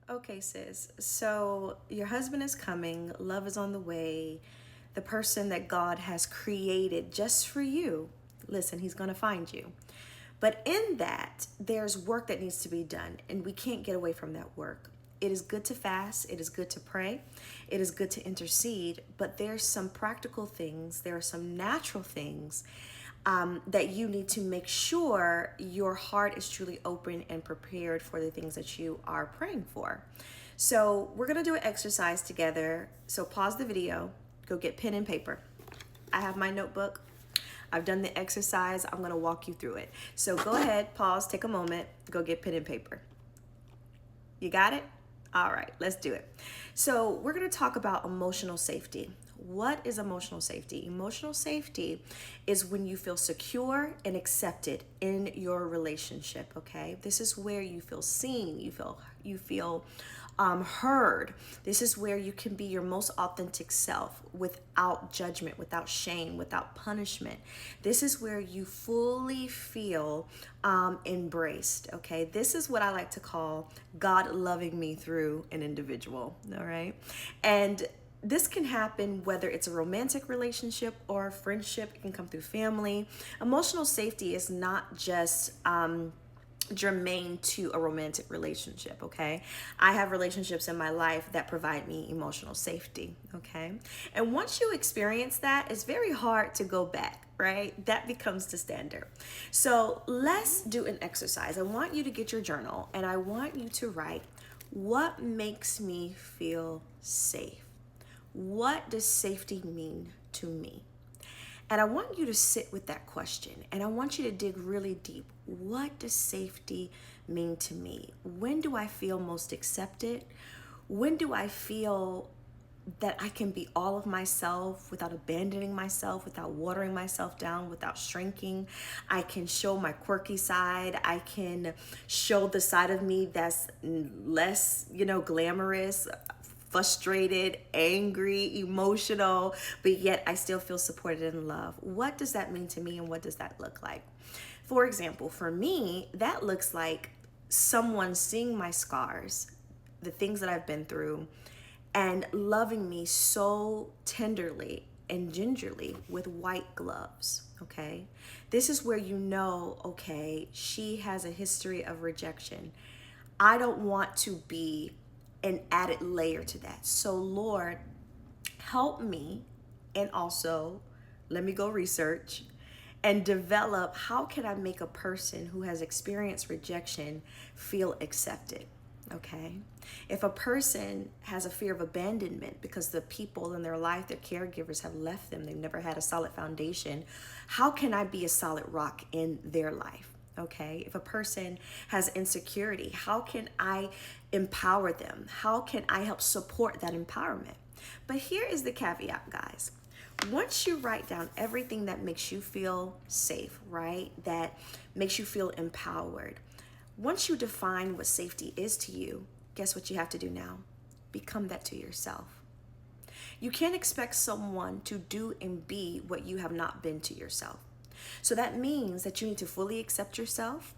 Okay, sis. So your husband is coming, love is on the way. The person that God has created just for you, listen, he's going to find you. But in that, there's work that needs to be done, and we can't get away from that work. It is good to fast, it is good to pray, it is good to intercede, but there's some practical things, there are some natural things that you need to make sure your heart is truly open and prepared for the things that you are praying for. So, we're gonna do an exercise together. So, pause the video, go get pen and paper. I have my notebook. I've done the exercise. I'm gonna walk you through it. So, go ahead, pause, take a moment, go get pen and paper. You got it? All right, let's do it. So, we're going to talk about emotional safety. What is emotional safety? Emotional safety is when you feel secure and accepted in your relationship, okay? This is where you feel seen, you feel heard. This is where you can be your most authentic self without judgment, without shame, without punishment. This is where you fully feel embraced, okay? This is what I like to call God loving me through an individual, all right? And this can happen whether it's a romantic relationship or a friendship. It can come through family. Emotional safety is not just germane to a romantic relationship, okay? I have relationships in my life that provide me emotional safety, okay? And once you experience that, it's very hard to go back, right? That becomes the standard. So let's do an exercise. I want you to get your journal and I want you to write, what makes me feel safe? What does safety mean to me? And I want you to sit with that question and I want you to dig really deep. What does safety mean to me? When do I feel most accepted? When do I feel that I can be all of myself without abandoning myself, without watering myself down, without shrinking? I can show my quirky side. I can show the side of me that's less, glamorous, frustrated, angry, emotional, but yet I still feel supported and loved. What does that mean to me and what does that look like? For example, for me, that looks like someone seeing my scars, the things that I've been through, and loving me so tenderly and gingerly with white gloves, okay? This is where you know, okay, she has a history of rejection. I don't want to be an added layer to that. So, Lord, help me, and also let me go research and develop how can I make a person who has experienced rejection feel accepted. Okay, if a person has a fear of abandonment because the people in their life, their caregivers have left them, they've never had a solid foundation, how can I be a solid rock in their life? Okay, if a person has insecurity, how can I empower them? How can I help support that empowerment? But here is the caveat, guys. Once you write down everything that makes you feel safe, right? That makes you feel empowered. Once you define what safety is to you, guess what you have to do now? Become that to yourself. You can't expect someone to do and be what you have not been to yourself. So that means that you need to fully accept yourself.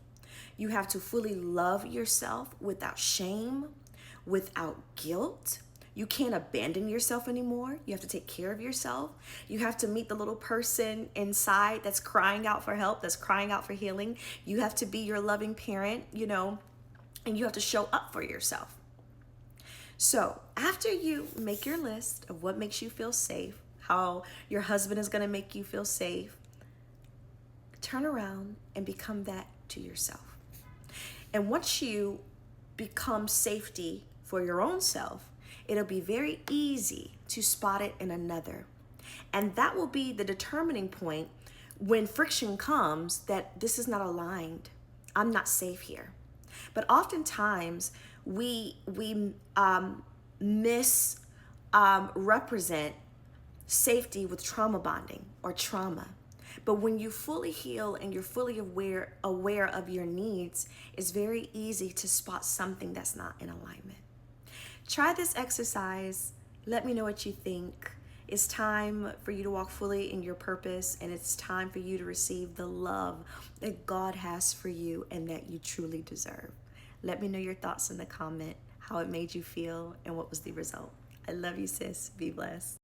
You have to fully love yourself without shame, without guilt. You can't abandon yourself anymore. You have to take care of yourself. You have to meet the little person inside that's crying out for help, that's crying out for healing. You have to be your loving parent, and you have to show up for yourself. So after you make your list of what makes you feel safe, how your husband is going to make you feel safe, turn around and become that to yourself. And once you become safety for your own self, it'll be very easy to spot it in another. And that will be the determining point when friction comes that this is not aligned. I'm not safe here. But oftentimes we misrepresent safety with trauma bonding or trauma. But when you fully heal and you're fully aware of your needs, it's very easy to spot something that's not in alignment. Try this exercise. Let me know what you think. It's time for you to walk fully in your purpose, and it's time for you to receive the love that God has for you and that you truly deserve. Let me know your thoughts in the comment. how it made you feel, and what was the result. I love you, sis. Be blessed.